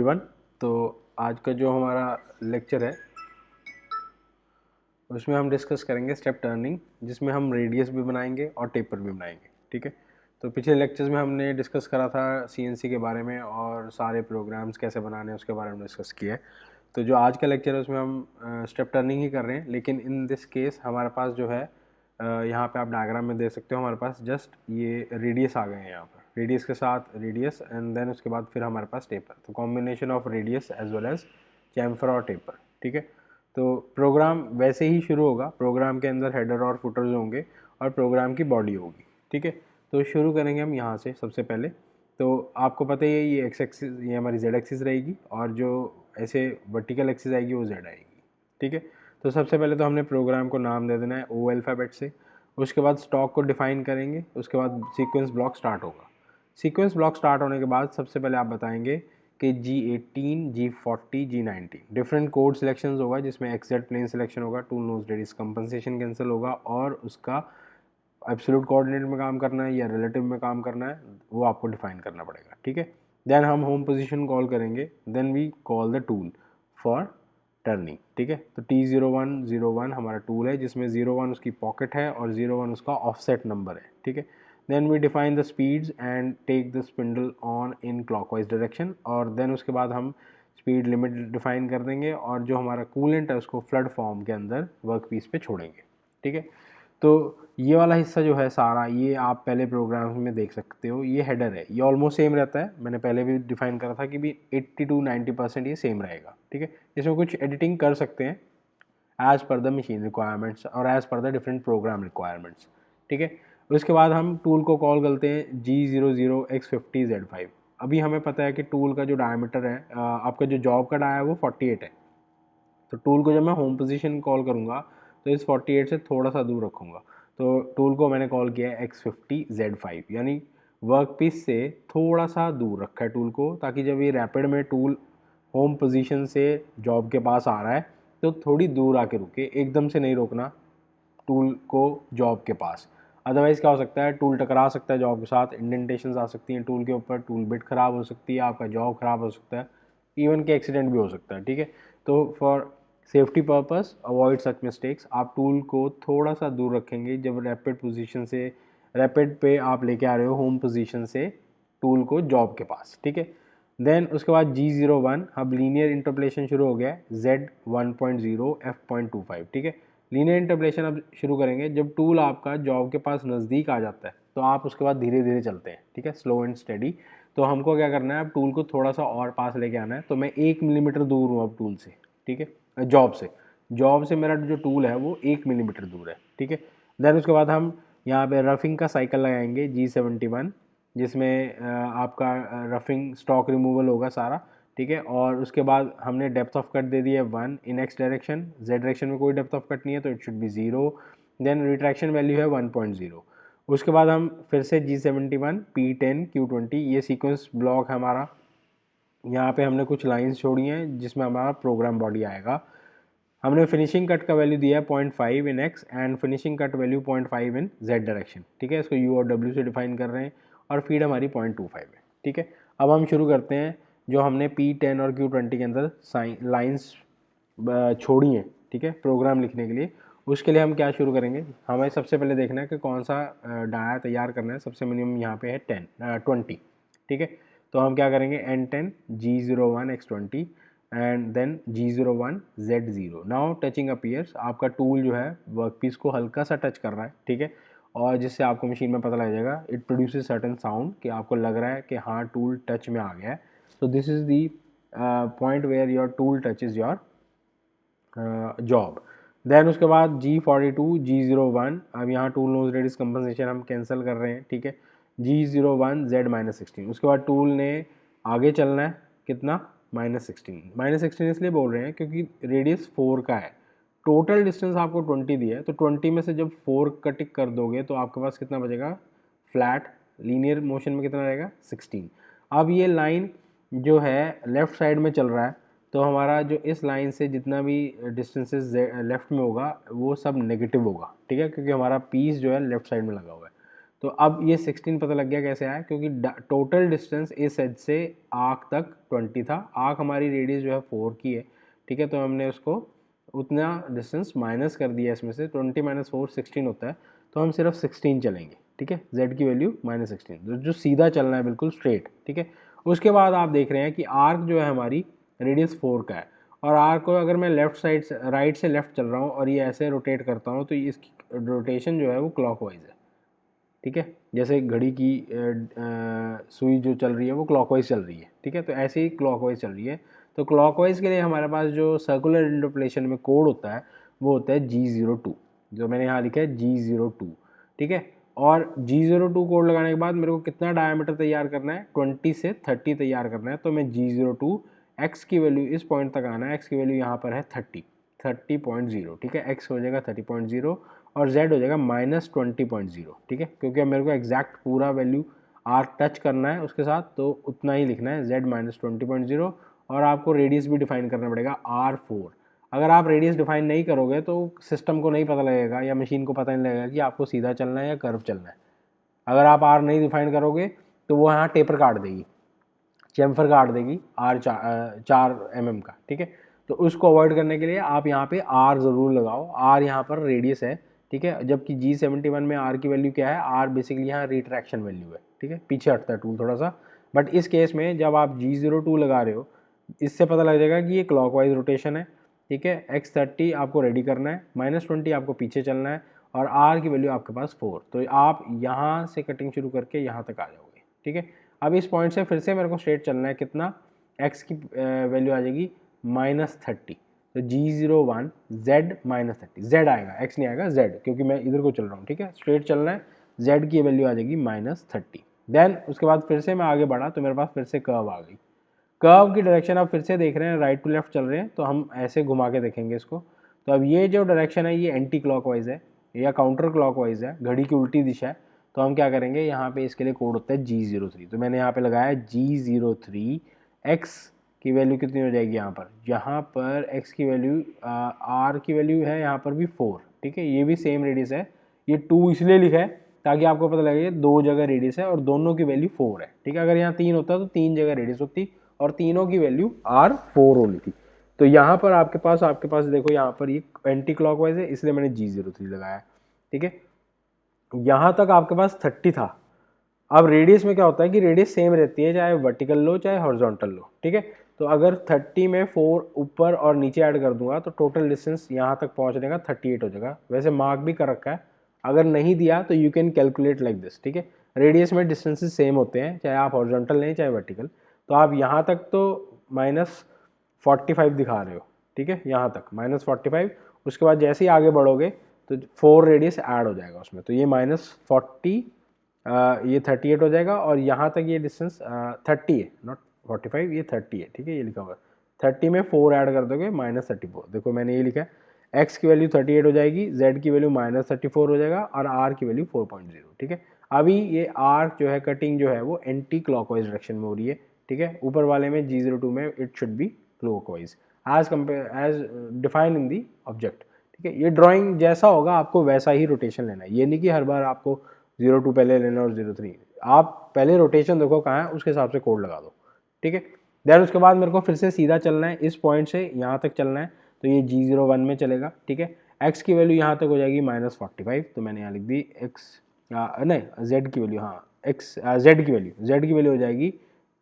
Everyone. तो आज का जो हमारा लेक्चर है उसमें हम डिस्कस करेंगे स्टेप टर्निंग, जिसमें हम रेडियस भी बनाएंगे और टेपर भी बनाएंगे। ठीक है, तो पिछले लेक्चर्स में हमने डिस्कस करा था सीएनसी के बारे में और सारे प्रोग्राम्स कैसे बनाने हैं उसके बारे में डिस्कस किया है। तो जो आज का लेक्चर है उसमें हम स्टेप टर्निंग ही कर रहे हैं, लेकिन इन दिस केस हमारे पास जो है यहाँ पे आप डायग्राम में देख सकते हो, हमारे पास जस्ट ये रेडियस आ गए हैं यहाँ पर, रेडियस के साथ रेडियस एंड देन उसके बाद फिर हमारे पास टेपर। तो combination of radius as well as chamfer और टेपर। ठीक है, तो प्रोग्राम वैसे ही शुरू होगा। प्रोग्राम के अंदर हेडर और फुटर्स होंगे और प्रोग्राम की बॉडी होगी। ठीक है, तो शुरू करेंगे हम यहाँ से। सबसे पहले तो आपको पता ही है ये एक्स एक्सिस, ये हमारी जेड एक्सिस रहेगी और जो ऐसे वर्टिकल एक्सिस आएगी वो जेड आएगी। ठीक है, तो सबसे पहले तो हमने प्रोग्राम को नाम दे देना है ओ अल्फ़ाबेट से। उसके बाद स्टॉक को डिफाइन करेंगे, उसके बाद सीक्वेंस ब्लॉक स्टार्ट होगा। सीक्वेंस ब्लॉक स्टार्ट होने के बाद सबसे पहले आप बताएंगे कि G18, G40, G19 different code selection होगा, जिसमें एक्सेट प्लेन सिलेक्शन होगा, tool nose radius compensation cancel होगा और उसका एब्सोल्यूट कोऑर्डिनेट में काम करना है या रिलेटिव में काम करना है वो आपको डिफाइन करना पड़ेगा। ठीक है, देन हम होम पोजीशन कॉल करेंगे, then we call the tool for turning. ठीक है, तो T0101 हमारा टूल है, जिसमें 01 उसकी पॉकेट है और 01 उसका ऑफसेट नंबर है। ठीक है, then we define the speeds and take the spindle on in clockwise direction, और देन उसके बाद हम स्पीड लिमिट डिफाइन कर देंगे और जो हमारा कूलेंट है उसको फ्लड फॉर्म के अंदर वर्क पीस पे छोड़ेंगे। ठीक है, तो ये वाला हिस्सा जो है सारा, ये आप पहले प्रोग्राम में देख सकते हो, ये हेडर है, ये ऑलमोस्ट सेम रहता है। मैंने पहले भी डिफाइन करा था कि भी 80 to 90% ये सेम रहेगा। ठीक है, इसमें कुछ एडिटिंग कर सकते हैं as per the machine requirements और as per the different program requirements. ठीक है, उसके बाद हम टूल को कॉल करते हैं G00X50Z5। अभी हमें पता है कि टूल का जो डायमीटर है, आपका जो जॉब का डाया है वो 48 है। तो टूल को जब मैं होम पोजीशन कॉल करूँगा तो इस 48 से थोड़ा सा दूर रखूँगा। तो टूल को मैंने कॉल किया है X50Z5, यानी वर्क पीस से थोड़ा सा दूर रखा है टूल को, ताकि जब ये रैपिड में टूल होम पोजीशन से जॉब के पास आ रहा है तो थोड़ी दूर आके रुके, एकदम से नहीं रोकना टूल को जॉब के पास। अदरवाइज़ क्या हो सकता है, टूल टकरा सकता है जॉब के साथ, इंडेंटेशंस आ सकती हैं टूल के ऊपर, टूल बिट ख़राब हो सकती है, आपका जॉब ख़राब हो सकता है, इवन के एक्सीडेंट भी हो सकता है। ठीक है, तो for safety purpose avoid such mistakes, आप टूल को थोड़ा सा दूर रखेंगे जब रैपिड पोजीशन से, रैपिड पे आप लेके आ रहे हो होम पोजीशन से टूल को जॉब के पास। ठीक है, देन उसके बाद G01, अब लीनियर इंटरपोलेशन शुरू हो गया है, Z1.0 F.25। ठीक है, लीनियर इंटरपोलेशन अब शुरू करेंगे जब टूल आपका जॉब के पास नज़दीक आ जाता है, तो आप उसके बाद धीरे धीरे चलते हैं। ठीक है, स्लो एंड स्टेडी। तो हमको क्या करना है, अब टूल को थोड़ा सा और पास लेके आना है। तो मैं 1 मिलीमीटर दूर हूँ अब टूल से। ठीक है, जॉब से मेरा जो टूल है वो 1 मिलीमीटर दूर है। ठीक है, देन उसके बाद हम यहाँ पे रफिंग का साइकिल लगाएंगे G71, जिसमें आपका रफिंग स्टॉक रिमूवल होगा सारा। ठीक है, और उसके बाद हमने डेप्थ ऑफ कट दे दी है 1 in X direction, Z direction में कोई डेप्थ ऑफ कट नहीं है तो it should be 0। Then retraction value है 1.0। उसके बाद हम फिर से G71, P10, Q20 ये सीक्वेंस ब्लॉक है हमारा। यहाँ पे हमने कुछ लाइंस छोड़ी हैं जिसमें हमारा प्रोग्राम बॉडी आएगा। हमने फिनिशिंग कट का वैल्यू दिया है 0.5 in X and finishing cut value 0.5 in Z direction. ठीक है, इसको यू और डब्ल्यू से डिफाइन कर रहे हैं और फीड हमारी 0.25 है। ठीक है, अब हम शुरू करते हैं जो हमने P10 और Q20 के अंदर लाइंस छोड़ी हैं। ठीक है, प्रोग्राम लिखने के लिए, उसके लिए हम क्या शुरू करेंगे, हमें सबसे पहले देखना है कि कौन सा डाया तैयार करना है। सबसे मिनिमम यहाँ पे है 20। ठीक है, तो हम क्या करेंगे, N10 G01X20 and then G01Z0। Now touching appears, आपका टूल जो है वर्क पीस को हल्का सा टच कर रहा है। ठीक है, और जिससे आपको मशीन में पता लग जाएगा, इट प्रोड्यूसेस सर्टेन साउंड कि आपको लग रहा है कि हाँ टूल टच में आ गया है। तो this is the point where your tool touch is your job. Then उसके बाद G42 G01, अब यहाँ टूल नोज रेडियस कंपनसेशन हम कैंसिल कर रहे हैं। ठीक है, G01Z-16, उसके बाद टूल ने आगे चलना है कितना, -16 इसलिए बोल रहे हैं क्योंकि रेडियस 4 का है, टोटल डिस्टेंस आपको 20 दिया है, तो 20 में से जब 4 का टिक कर दोगे तो आपके पास कितना बचेगा, फ्लैट लीनियर मोशन में कितना रहेगा, 16। अब ये लाइन जो है लेफ़्ट साइड में चल रहा है, तो हमारा जो इस लाइन से जितना भी डिस्टेंसेस लेफ़्ट में होगा वो सब नेगेटिव होगा। ठीक है, क्योंकि हमारा पीस जो है लेफ़्ट साइड में लगा हुआ है। तो अब ये 16 पता लग गया कैसे आया, क्योंकि टोटल डिस्टेंस इस एज से आर्क तक 20 था, आर्क हमारी रेडियस जो है 4 की है, ठीक है। तो हमने उसको उतना डिस्टेंस माइनस कर दिया इसमें से, 20 माइनस 4 16 होता है, तो हम सिर्फ 16 चलेंगे, ठीक है। z की वैल्यू -16, जो सीधा चलना है बिल्कुल स्ट्रेट, ठीक है। उसके बाद आप देख रहे हैं कि आर्क जो है हमारी रेडियस 4 का है, और आर्क को अगर मैं लेफ्ट साइड से राइट से लेफ्ट चल रहा हूँ और ये ऐसे रोटेट करता हूँ, तो इसकी रोटेशन जो है वो क्लॉकवाइज है, ठीक है। जैसे घड़ी की सुई जो चल रही है वो क्लॉकवाइज चल रही है, ठीक है। तो ऐसे ही क्लॉकवाइज चल रही है। तो क्लॉकवाइज के लिए हमारे पास जो सर्कुलर इंटरपोलेशन में कोड होता है वो होता है G02, जो मैंने यहाँ लिखा है G02, ठीक है। और G02 कोड लगाने के बाद मेरे को कितना डायमीटर तैयार करना है, 20 से 30 तैयार करना है। तो मैं G02 x की वैल्यू इस पॉइंट तक आना है, x की वैल्यू यहाँ पर है 30.0, ठीक है। x हो जाएगा 30.0 और z हो जाएगा -20.0, ठीक है। क्योंकि अब मेरे को एग्जैक्ट पूरा वैल्यू r टच करना है उसके साथ, तो उतना ही लिखना है, z -20.0। और आपको रेडियस भी डिफाइन करना पड़ेगा r4। अगर आप रेडियस डिफाइन नहीं करोगे तो सिस्टम को नहीं पता लगेगा या मशीन को पता नहीं लगेगा कि आपको सीधा चलना है या कर्व चलना है। अगर आप r नहीं डिफाइन करोगे तो वो यहाँ टेपर काट देगी, चैम्फर काट देगी चार mm का, ठीक है। तो उसको अवॉइड करने के लिए आप यहाँ पे r ज़रूर लगाओ, r यहाँ पर रेडियस है, ठीक है। जबकि G71 में r की वैल्यू क्या है, r बेसिकली यहाँ रिट्रैक्शन वैल्यू है, ठीक है। पीछे हटता है टूल थोड़ा सा, बट इस केस में जब आप G02 लगा रहे हो, इससे पता लग जाएगा कि ये क्लॉकवाइज रोटेशन है, ठीक है। x30 आपको रेडी करना है, -20 आपको पीछे चलना है, और r की वैल्यू आपके पास 4। तो आप यहाँ से कटिंग शुरू करके यहाँ तक आ जाओगे, ठीक है। अब इस पॉइंट से फिर से मेरे को स्ट्रेट चलना है, कितना, x की वैल्यू आ जाएगी -30, तो G01 z -30, z आएगा, x नहीं आएगा, z, क्योंकि मैं इधर को चल रहा हूँ, ठीक है। स्ट्रेट चलना है, z की वैल्यू आ जाएगी -30। देन उसके बाद फिर से मैं आगे बढ़ा तो मेरे पास फिर से कर्व आ गई। कर्व की डायरेक्शन आप फिर से देख रहे हैं, राइट टू लेफ्ट चल रहे हैं, तो हम ऐसे घुमा के देखेंगे इसको। तो अब ये जो डायरेक्शन है ये एंटी क्लॉकवाइज है या काउंटर क्लॉकवाइज है, घड़ी की उल्टी दिशा है। तो हम क्या करेंगे, यहाँ पे इसके लिए कोड होता है G03, तो मैंने यहाँ पे लगाया G03। x की वैल्यू कितनी हो जाएगी यहाँ पर x की वैल्यू r की वैल्यू है यहाँ पर भी 4, ठीक है। ये भी सेम रेडियस है, ये 2 इसलिए लिखा है ताकि आपको पता लगे 2 जगह रेडियस है और दोनों की वैल्यू 4 है, ठीक है। अगर यहाँ 3 होता तो 3 जगह रेडियस होती और तीनों की वैल्यू r4 होनी थी। तो यहाँ पर आपके पास देखो, यहाँ पर ये एंटी क्लॉकवाइज है, इसलिए मैंने G03 लगाया, ठीक है। यहाँ तक आपके पास 30 था। अब रेडियस में क्या होता है कि रेडियस सेम रहती है, चाहे वर्टिकल लो चाहे हॉरिजॉन्टल लो, ठीक है। तो अगर 30 में 4 ऊपर और नीचे ऐड कर दूंगा तो टोटल डिस्टेंस यहाँ तक पहुँचने का 38 हो जाएगा। वैसे मार्क भी कर रखा है, अगर नहीं दिया तो you can calculate like this, ठीक है। रेडियस में डिस्टेंसेस सेम होते हैं, चाहे आप हॉरिजॉन्टल लें चाहे वर्टिकल। तो आप यहाँ तक तो -45 दिखा रहे हो, ठीक है, यहाँ तक -45। उसके बाद जैसे ही आगे बढ़ोगे तो 4 रेडियस ऐड हो जाएगा उसमें, तो ये -40, ये 38 हो जाएगा, और यहाँ तक ये डिस्टेंस 30 है, नॉट 45, ये 30 है, ठीक है। ये लिखा हुआ है 30 में 4 ऐड कर दोगे -34। देखो मैंने ये लिखा है, x की वैल्यू 38 हो जाएगी, z की वैल्यू -34 हो जाएगा, और r की वैल्यू 4.0, ठीक है। अभी ये आर्क जो है, कटिंग जो है वो एंटी क्लॉकवाइज डायरेक्शन में हो रही है, ठीक है। ऊपर वाले में G02 में it should be clockwise as define in the object, ठीक है। ये ड्राइंग जैसा होगा आपको वैसा ही रोटेशन लेना है, ये नहीं कि हर बार आपको 02 पहले लेना और 03। आप पहले रोटेशन देखो कहाँ है, उसके हिसाब से कोड लगा दो, ठीक है। देन उसके बाद मेरे को फिर से सीधा चलना है, इस पॉइंट से यहाँ तक चलना है, तो ये G01 में चलेगा, ठीक है। x की वैल्यू यहाँ तक हो जाएगी -45, तो मैंने यहाँ लिख दी x, नहीं z की वैल्यू, हाँ z की वैल्यू हो जाएगी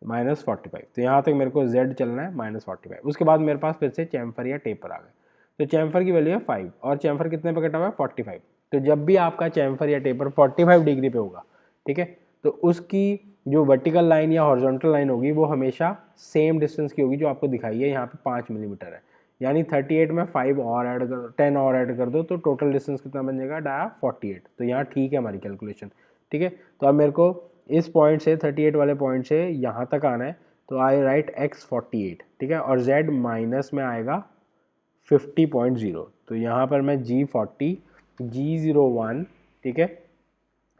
-45। तो यहाँ तक मेरे को z चलना है -45। उसके बाद मेरे पास फिर से चैम्फर या टेपर आ गए, तो चैम्फर की वैल्यू है 5, और चैम्फर कितने पे कटा हुआ है, 45। तो जब भी आपका चैम्फर या टेपर 45 डिग्री पे होगा, ठीक है, तो उसकी जो वर्टिकल लाइन या हॉरिजॉन्टल लाइन होगी वो हमेशा सेम डिस्टेंस की होगी जो आपको दिखाई है यहाँ पे 5 मिलीमीटर है। यानी 38 में 5 और ऐड कर 10 और ऐड कर दो तो टोटल डिस्टेंस कितना बन जाएगा, डाया 48। तो यहाँ ठीक है हमारी कैलकुलेशन, ठीक है। तो अब मेरे को इस पॉइंट से 38 वाले पॉइंट से यहाँ तक आना है, तो आई राइट x48, ठीक है, और z माइनस में आएगा 50.0। तो यहाँ पर मैं G40 G01, ठीक है,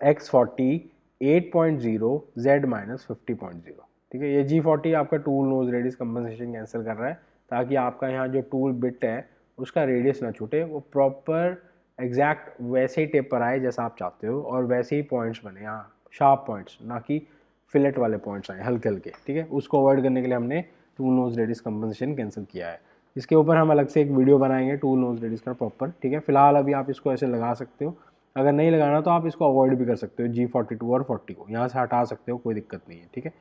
x40 8.0 z -50.0, ठीक है। ये G40 आपका tool nose radius compensation cancel कर रहा है, ताकि आपका यहाँ जो टूल बिट है उसका रेडियस ना छूटे, वो प्रॉपर एग्जैक्ट वैसे ही टेपर आए जैसा आप चाहते हो और वैसे ही पॉइंट्स बने, यहाँ शार्प पॉइंट्स, ना कि फिलेट वाले पॉइंट्स आए हल्के हल्के, ठीक है। उसको अवॉइड करने के लिए हमने tool nose radius compensation cancel किया है। इसके ऊपर हम अलग से एक वीडियो बनाएंगे टूल नोज रेडियस का प्रॉपर, ठीक है। फिलहाल अभी आप इसको ऐसे लगा सकते हो, अगर नहीं लगाना तो आप इसको अवॉइड भी कर सकते हो, G42 और 40 को यहाँ से हटा सकते हो, कोई दिक्कत नहीं है, ठीक है।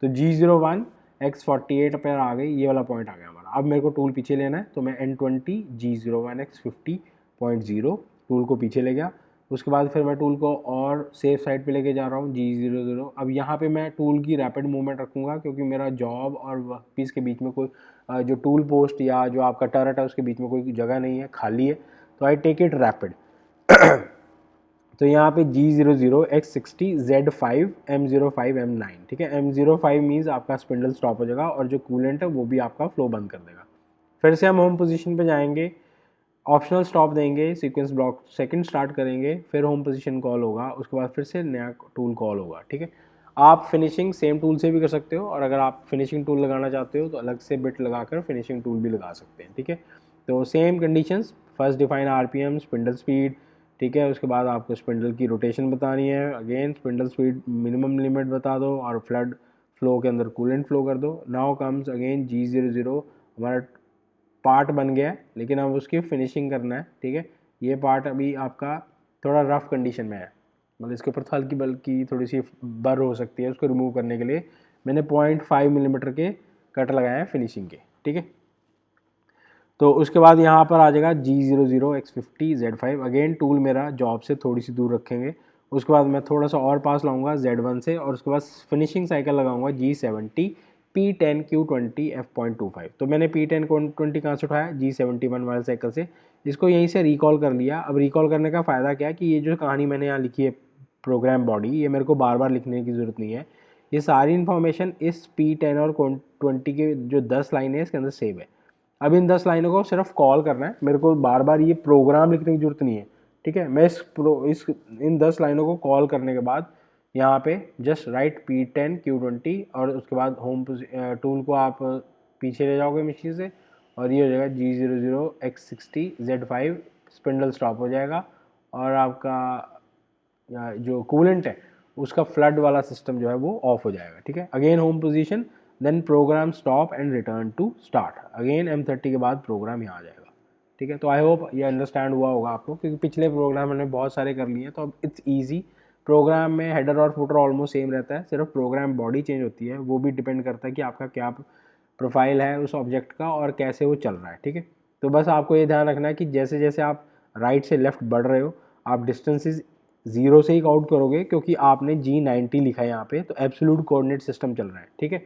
तो G01 X48 पर आ गई, ये वाला पॉइंट आ गया हमारा। अब मेरे को टूल पीछे लेना है, तो मैं N20 G01 X50.0 टूल को पीछे ले गया। उसके बाद फिर मैं टूल को और सेफ साइड पे लेके जा रहा हूँ G00। अब यहाँ पे मैं टूल की रैपिड मूवमेंट रखूँगा, क्योंकि मेरा जॉब और वर्कपीस के बीच में कोई जो टूल पोस्ट या जो आपका टर्रेट है उसके बीच में कोई जगह नहीं है, खाली है, तो आई टेक इट रैपिड। तो यहाँ पे G00 X60 Z5 M05 M9, ठीक है। M05 मीन्स आपका स्पिंडल स्टॉप हो जाएगा और जो कूलेंट है वो भी आपका फ्लो बंद कर देगा। फिर से हम होम पोजीशन पे जाएंगे, ऑप्शनल स्टॉप देंगे, सीक्वेंस ब्लॉक सेकंड स्टार्ट करेंगे, फिर होम पोजीशन कॉल होगा, उसके बाद फिर से नया टूल कॉल होगा, ठीक है। आप फिनिशिंग सेम टूल से भी कर सकते हो, और अगर आप फिनिशिंग टूल लगाना चाहते हो तो अलग से बिट लगाकर फिनिशिंग टूल भी लगा सकते हैं, ठीक है। तो same conditions, first define RPM, spindle speed, ठीक है। उसके बाद आपको स्पिंडल की रोटेशन बतानी है, again spindle speed minimum limit बता दो और फ्लड फ्लो के अंदर कूलेंट फ्लो कर दो। नाउ कम्स अगेन G00, हमारा पार्ट बन गया है, लेकिन अब उसकी फिनिशिंग करना है, ठीक है। ये पार्ट अभी आपका थोड़ा रफ कंडीशन में है, मतलब इसके ऊपर हल्की बल्कि थोड़ी सी बर हो सकती है, उसको रिमूव करने के लिए मैंने 0.5 मिलीमीटर के कट लगाए हैं फिनिशिंग के, ठीक है। तो उसके बाद यहाँ पर आ जाएगा G00 X50 Z5, again tool मेरा जॉब से थोड़ी सी दूर रखेंगे। उसके बाद मैं थोड़ा सा और पास लाऊंगा Z1 से, और उसके बाद फिनिशिंग साइकिल लगाऊंगा G70 P10 Q20 F.25। तो मैंने P10 Q20 कहाँ से उठाया, G71 वाले साइकिल से, इसको यहीं से रिकॉल कर लिया। अब रिकॉल करने का फ़ायदा क्या है कि ये जो कहानी मैंने यहाँ लिखी है प्रोग्राम बॉडी, ये मेरे को बार बार लिखने की ज़रूरत नहीं है, ये सारी इन्फॉर्मेशन इस P10 और 20 के जो 10 लाइन है इसके अंदर सेव है। अब इन 10 लाइनों को सिर्फ कॉल करना है, मेरे को बार बार ये प्रोग्राम लिखने की जरूरत नहीं है, ठीक है। मैं इन 10 लाइनों को कॉल करने के बाद यहाँ पे जस्ट राइट P10 Q20 और उसके बाद होम टूल को आप पीछे ले जाओगे मशीन से, और ये हो जाएगा G00 X60 Z5, spindle stop हो जाएगा, और आपका जो कूलेंट है उसका फ्लड वाला सिस्टम जो है वो ऑफ हो जाएगा, ठीक है। Again home position, then program stop and return to start, again M30 के बाद प्रोग्राम यहाँ आ जाएगा, ठीक है। तो आई होप ये अंडरस्टैंड हुआ होगा आपको, क्योंकि पिछले प्रोग्राम मैंने बहुत सारे कर लिए हैं, तो अब इट्स ईजी। प्रोग्राम में हेडर और फुटर ऑलमोस्ट सेम रहता है, सिर्फ प्रोग्राम बॉडी चेंज होती है, वो भी डिपेंड करता है कि आपका क्या प्रोफाइल है उस ऑब्जेक्ट का और कैसे वो चल रहा है, ठीक है। तो बस आपको ये ध्यान रखना है कि जैसे जैसे आप राइट से लेफ्ट बढ़ रहे हो, आप डिस्टेंसेस 0 से ही काउंट करोगे, क्योंकि आपने G90 लिखा है यहाँ पे, तो एब्सोल्यूट कोऑर्डिनेट सिस्टम चल रहा है, ठीक है।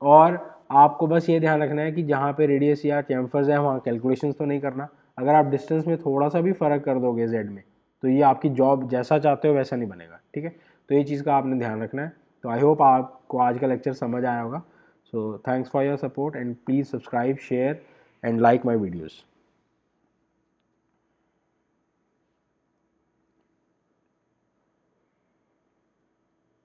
और आपको बस ये ध्यान रखना है कि जहाँ पे रेडियस या चैम्फर्स है वहाँ कैलकुलेशंस तो नहीं करना। अगर आप डिस्टेंस में थोड़ा सा भी फ़र्क कर दोगे Z में, तो ये आपकी जॉब जैसा चाहते हो वैसा नहीं बनेगा, ठीक है। तो ये चीज़ का आपने ध्यान रखना है। तो आई होप आपको आज का लेक्चर समझ आया होगा। So thanks for your support and please subscribe, share and like my videos.